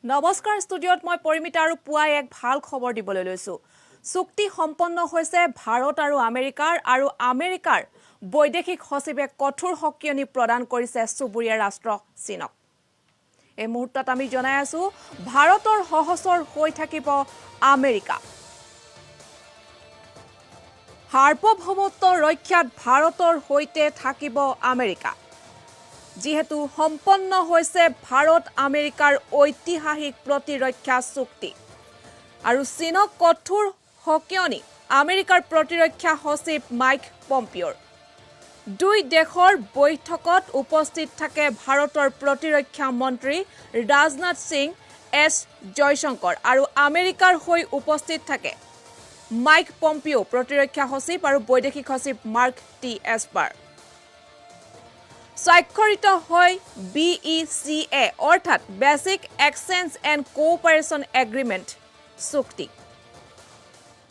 নমস্কাৰ ষ্টুডিঅ'ত মই পৰিমিতা আৰু পুৱাই এক ভাল খবৰ দিবলৈ লৈছো চুক্তি সম্পন্ন হৈছে ভাৰত আৰু আমেৰিকাৰ বৈদেশিক সচিবে কঠোৰ সকিয়নি প্ৰদান কৰিছে চুবুৰীয়া ৰাষ্ট্ৰ চীনক এই মুহূৰ্তত আমি জনাই আছো ভাৰতৰ সহচৰ হৈ থাকিব আমেৰিকা সাৰ্বভৌমত্ব ৰক্ষাত ভাৰতৰ হৈতে থাকিব আমেৰিকা যেহেতু সম্পন্ন হৈছে ভাৰত আমেৰিকাৰ ঐতিহাসিক প্ৰতিৰক্ষা চুক্তি আৰু চীনক কঠোৰ সকিয়নি আমেৰিকাৰ প্ৰতিৰক্ষা সচিব মাইক পম্পিঅ'ৰ দুই দেশৰ বৈঠকত উপস্থিত থাকে ভাৰতৰ প্ৰতিৰক্ষা মন্ত্ৰী ৰাজনাথ সিং এছ জয়শংকৰ আৰু আমেৰিকাৰ হৈ উপস্থিত থাকে মাইক পম্পিঅ' প্ৰতিৰক্ষা সচিব আৰু বৈদেশিক সচিব মাৰ্ক টি এছপাৰ স্বাক্ষৰিত হয় BECA অৰ্থাৎ basic exchange and cooperation agreement চুক্তি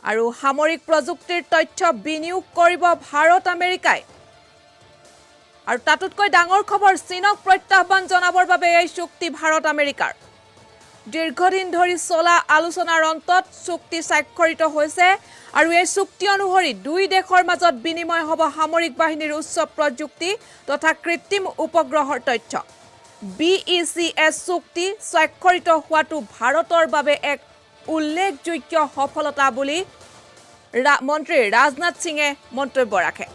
আৰু সামৰিক প্ৰযুক্তিৰ তথ্য বিনিয়োগ কৰিব ভাৰত আমেৰিকাই আৰু তাতোতকৈ ডাঙৰ খবৰ চীনক প্ৰত্যাহ্বান জনাবৰ বাবে এই চুক্তি ভাৰত আমেৰিকাৰ দীৰ্ঘদিন ধৰি চলা আলোচনাৰ অন্তত চুক্তি স্বাক্ষৰিত হৈছে আৰু এই চুক্তি অনুসৰি দুই দেশৰ মাজত বিনিময় হ'ব সামৰিক বাহিনীৰ উচ্চ প্ৰযুক্তি তথা কৃত্ৰিম উপগ্ৰহৰ তথ্য BECS চুক্তি স্বাক্ষৰিত হোৱাটো ভাৰতৰ বাবে এক উল্লেখযোগ্য সফলতা বুলি মন্ত্ৰী ৰাজনাথ সিঙে মন্তব্য ৰাখে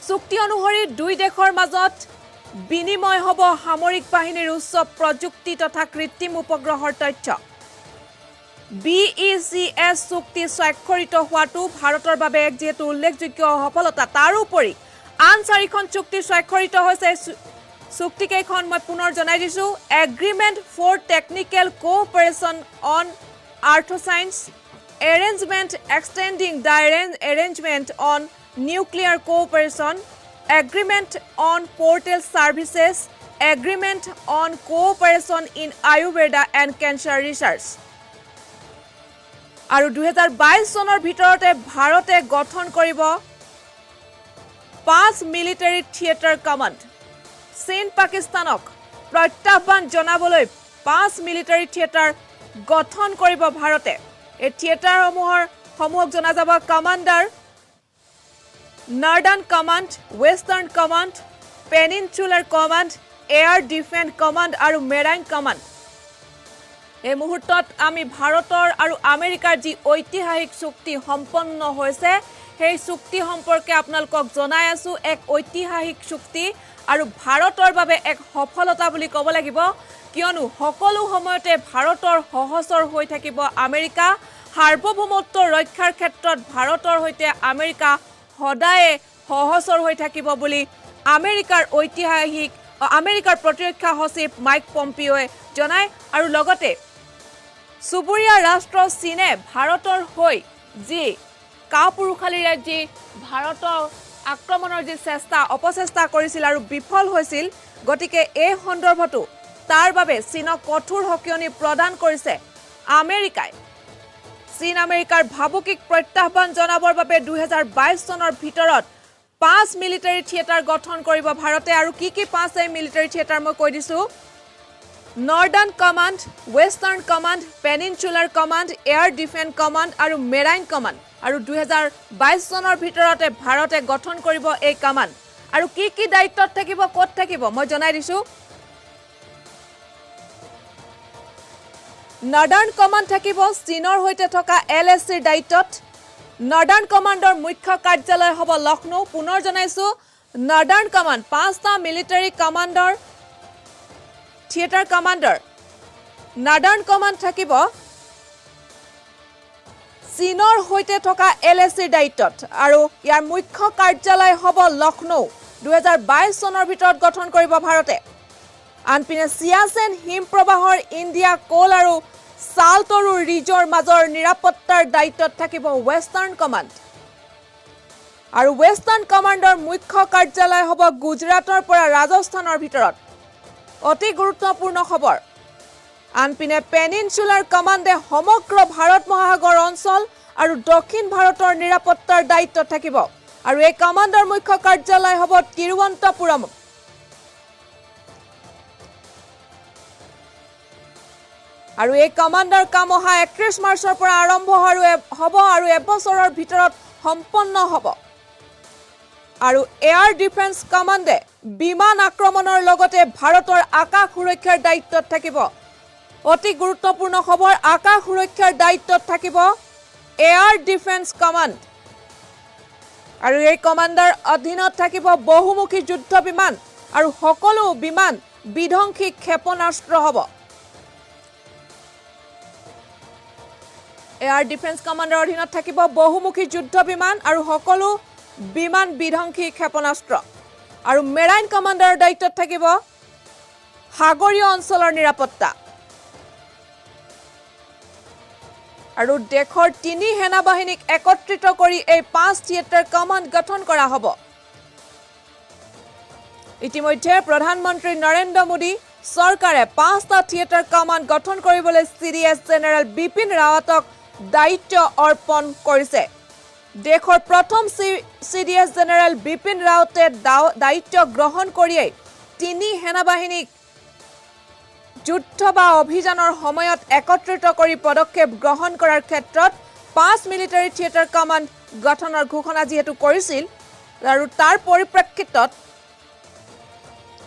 চুক্তি অনুসৰি দুই দেশৰ মাজত বিনিময় হ'ব সামৰিক বাহিনীৰ উচ্চ প্ৰযুক্তি তথা কৃত্ৰিম উপগ্ৰহৰ তথ্য BECS চুক্তি স্বাক্ষৰিত হোৱাটো ভাৰতৰ বাবে এক যেহেতু উল্লেখযোগ্য সফলতা তাৰ উপৰি আন চাৰিখন চুক্তি স্বাক্ষৰিত হৈছে চুক্তিকেইখন মই পুনৰ জনাই দিছো agreement for technical cooperation on earth sciences arrangement extending the arrangement on nuclear cooperation Agreement on Portal Services, Agreement on Cooperation in Ayurveda and Cancer Research. আৰু 2022 চনৰ ভিতৰতে ভাৰতে গঠন কৰিব 5 মিলিটাৰী থিয়েটাৰ কমাণ্ড চীন পাকিস্তানক প্ৰত্যাহ্বান জনাবলৈ 5 মিলিটাৰী থিয়েটাৰ গঠন কৰিব ভাৰতে এই থিয়েটাৰসমূহক জনা যাব commander Northern Command, Western Command, Peninsular Command, Air Defense Command আৰু Marine Command এই মুহূৰ্তত আমি ভাৰতৰ আৰু আমেৰিকাৰ যি ঐতিহাসিক চুক্তি সম্পন্ন হৈছে সেই চুক্তি সম্পৰ্কে আপোনালোকক জনাই আছো এক ঐতিহাসিক চুক্তি আৰু ভাৰতৰ বাবে এক সফলতা বুলি ক'ব লাগিব কিয়নো সকলো সময়তে ভাৰতৰ সহচৰ হৈ থাকিব আমেৰিকা সাৰ্বভৌমত্ব ৰক্ষাৰ ক্ষেত্ৰত ভাৰতৰ হৈতে আমেৰিকা সদায় সহচৰ হৈ থাকিব বুলি আমেৰিকাৰ প্ৰতিৰক্ষা সচিব মাইক পম্পিঅ'য়ে জনায় আৰু লগতে চুবুৰীয়া ৰাষ্ট্ৰ চীনে ভাৰতৰ হৈ যি কাপুৰুষালীৰে যি ভাৰতৰ আক্ৰমণৰ যি অপচেষ্টা কৰিছিল আৰু বিফল হৈছিল গতিকে এই সন্দৰ্ভতো তাৰ বাবে চীনক কঠোৰ সকিয়নি প্ৰদান কৰিছে আমেৰিকাই চীন আমেৰিকাৰ ভাবুকিক প্ৰত্যাহ্বান জনাবৰ বাবে 2022 চনৰ ভিতৰত 5 মিলিটাৰী থিয়েটাৰ গঠন কৰিব ভাৰতে আৰু কি 5 মিলিটাৰী থিয়েটাৰ মই কৈ দিছো northern command western command peninsular command air defence command আৰু মেৰাইন কমাণ্ড আৰু 2022 চনৰ ভিতৰতে ভাৰতে গঠন কৰিব এই কমাণ্ড আৰু কি দায়িত্বত থাকিব ক'ত থাকিব মই জনাই দিছো নৰ্দাৰ্ণ কমাণ্ড থাকিব চীনৰ হৈতে থকা LSCৰ দায়িত্বত নৰ্দাৰ্ণ কমাণ্ডৰ মুখ্য কাৰ্যালয় হ'ব লক্ষ্ণৌ পুনৰ জনাইছো নৰ্দাৰ্ণ কমাণ্ড 5টা মিলিটাৰী কমাণ্ডৰ থিয়েটাৰ কমাণ্ডাৰ নৰ্দাৰ্ণ কমাণ্ড থাকিব চীনৰ হৈতে থকা LSCৰ দায়িত্বত আৰু ইয়াৰ মুখ্য কাৰ্যালয় হ'ব লক্ষ্ণৌ 2022 চনৰ ভিতৰত গঠন কৰিব ভাৰতে আনপিনে চিয়াচেন হিমপ্ৰবাহৰ ইণ্ডিয়া কোল আৰু সালটৰু ৰিজৰ মাজৰ নিৰাপত্তাৰ দায়িত্বত থাকিব ৱেষ্টাৰ্ণ কমাণ্ড আৰু ৱেষ্টাৰ্ণ কমাণ্ডৰ মুখ্য কাৰ্যালয় হ'ব গুজৰাটৰ পৰা ৰাজস্থানৰ ভিতৰত অতি গুৰুত্বপূৰ্ণ খবৰ আনপিনে পেনিনচুলাৰ কমাণ্ডে সমগ্ৰ ভাৰত মহাসাগৰ অঞ্চল আৰু দক্ষিণ ভাৰতৰ নিৰাপত্তাৰ দায়িত্বত থাকিব আৰু এই কমাণ্ডৰ মুখ্য কাৰ্যালয় হ'ব তিৰুৱন্তপুৰম আৰু এই কমাণ্ডাৰ কাম অহা 31 মাৰ্চৰ পৰা আৰম্ভ হ'ব আৰু এবছৰৰ ভিতৰত সম্পন্ন হ'ব আৰু এয়াৰ ডিফেন্স কমাণ্ডে বিমান আক্ৰমণৰ লগতে ভাৰতৰ আকাশ সুৰক্ষাৰ দায়িত্বত থাকিব অতি গুৰুত্বপূৰ্ণ খবৰ আকাশ সুৰক্ষাৰ দায়িত্বত থাকিব এয়াৰ ডিফেন্স কমাণ্ড আৰু এই কমাণ্ডাৰ অধীনত থাকিব বহুমুখী যুদ্ধ বিমান আৰু সকলো বিমান বিধ্বংসী ক্ষেপণাস্ত্ৰ হ'ব এয়াৰ ডিফেন্স কমাণ্ডাৰ অধীনত থাকিব বহুমুখী যুদ্ধ বিমান আৰু সকলো বিমান বিধ্বংসী ক্ষেপণাস্ত্ৰ আৰু মেৰাইন কমাণ্ডাৰৰ দায়িত্বত থাকিব সাগৰীয় অঞ্চলৰ নিৰাপত্তা আৰু দেশৰ 3 সেনাবাহিনীক একত্ৰিত কৰি এই 5 থিয়েটাৰ কমাণ্ড গঠন কৰা হ'ব ইতিমধ্যে প্ৰধানমন্ত্ৰী নৰেন্দ্ৰ মোদী চৰকাৰে 5টা থিয়েটাৰ কমাণ্ড গঠন কৰিবলৈ চিডিএছ জেনেৰেল বিপিন ৰাৱতক দায়িত্ব অৰ্পণ কৰিছে দেশৰ প্ৰথম চিডিএছ জেনেৰেল বিপিন ৰাৱতে দায়িত্ব গ্ৰহণ কৰিয়েই 3 সেনাবাহিনীক যুদ্ধ বা অভিযানৰ সময়ত একত্ৰিত কৰি পদক্ষেপ গ্ৰহণ কৰাৰ ক্ষেত্ৰত 5 মিলিটাৰী থিয়েটাৰ কমাণ্ড গঠনৰ ঘোষণা যেহেতু কৰিছিল আৰু তাৰ পৰিপ্ৰেক্ষিতত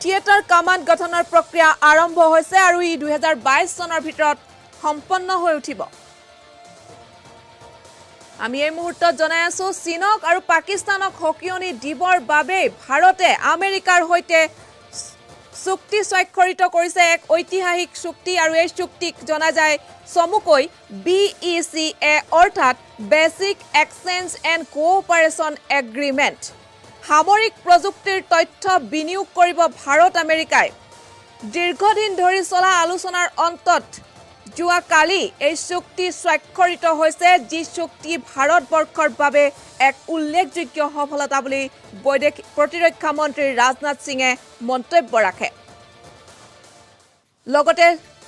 থিয়েটাৰ কমাণ্ড গঠনৰ প্ৰক্ৰিয়া আৰম্ভ হৈছে আৰু ই 2022 চনৰ ভিতৰত সম্পন্ন হৈ উঠিব আমি এই মুহূৰ্তত জনাই আছো চীনক আৰু পাকিস্তানক হকিয়নি দিবৰ বাবে ভাৰতে আমেৰিকাৰ হৈতে চুক্তি স্বাক্ষৰিত কৰিছে এক ঐতিহাসিক চুক্তি আৰু এই চুক্তিক জনা যায় চমুকৈ BECA অৰ্থাৎ বেসিক এক্সচেঞ্জ এণ্ড কোঅপাৰেচন এগ্ৰিমেণ্ট সামৰিক প্ৰযুক্তিৰ তথ্য বিনিয়োগ কৰিব ভাৰত আমেৰিকাই দীৰ্ঘদিন ধৰি চলা আলোচনাৰ অন্তত যোৱা কালি এই চুক্তি স্বাক্ষৰিত হৈছে যি চুক্তি ভাৰতবৰ্ষৰ বাবে এক উল্লেখযোগ্য সফলতা বুলি বৈদেশিক প্ৰতিৰক্ষা মন্ত্ৰী ৰাজনাথ সিঙে মন্তব্য ৰাখে লগতে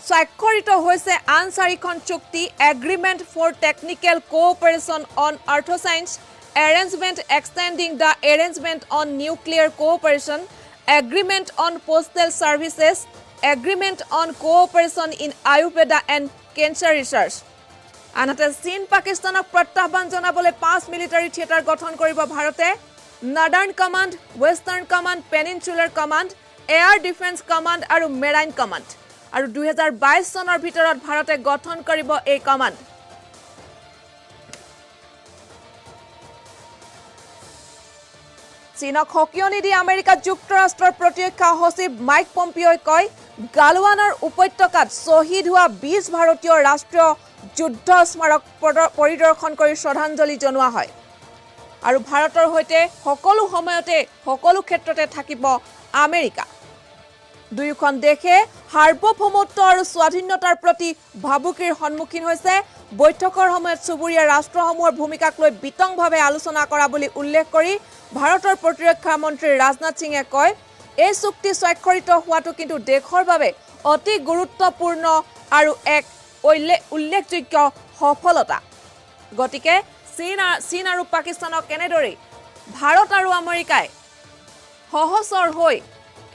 স্বাক্ষৰিত হৈছে আন 4খন চুক্তি agreement for technical cooperation on earth sciences arrangement extending the arrangement on nuclear cooperation, agreement on postal services, agreement on cooperation in Ayurveda and cancer research. আনহাতে চীন পাকিস্তানক প্ৰত্যাহ্বান জনাবলৈ 5 মিলিটাৰী থিয়েটাৰ গঠন কৰিব ভাৰতে northern command western command peninsular command air defence command আৰু marine command আৰু 2022 চনৰ ভিতৰত ভাৰতে গঠন কৰিব এই কমাণ্ড চীনক হকিয়নি দি আমেৰিকা যুক্তৰাষ্ট্ৰৰ প্ৰতিৰক্ষা সচিব মাইক পম্পিঅই কয় গালৱানৰ উপত্যকাত শ্বহীদ হোৱা 20 ভাৰতীয় ৰাষ্ট্ৰীয় যুদ্ধ স্মাৰক পৰিদৰ্শন কৰি শ্ৰদ্ধাঞ্জলি জনোৱা হয় আৰু ভাৰতৰ হৈতে সকলো সময়তে সকলো ক্ষেত্ৰতে থাকিব আমেৰিকা দুয়োখন দেশে সাৰ্বভৌমত্ব আৰু স্বাধীনতাৰ প্ৰতি ভাবুকিৰ সন্মুখীন হৈছে বৈঠকৰ সময়ত চুবুৰীয়া ৰাষ্ট্ৰসমূহৰ ভূমিকাক লৈ বিতংভাৱে আলোচনা কৰা বুলি উল্লেখ কৰি ভাৰতৰ প্ৰতিৰক্ষা মন্ত্ৰী ৰাজনাথ সিঙে কয় এই চুক্তি স্বাক্ষৰিত হোৱাটো কিন্তু দেশৰ বাবে অতি গুৰুত্বপূৰ্ণ আৰু এক উল্লেখযোগ্য সফলতা গতিকে চীন আৰু পাকিস্তানক এনেদৰে ভাৰত আৰু আমেৰিকাই সহচৰ হৈ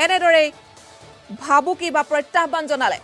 এনেদৰে ভাবুকি বা প্ৰত্যাহ্বান জনালে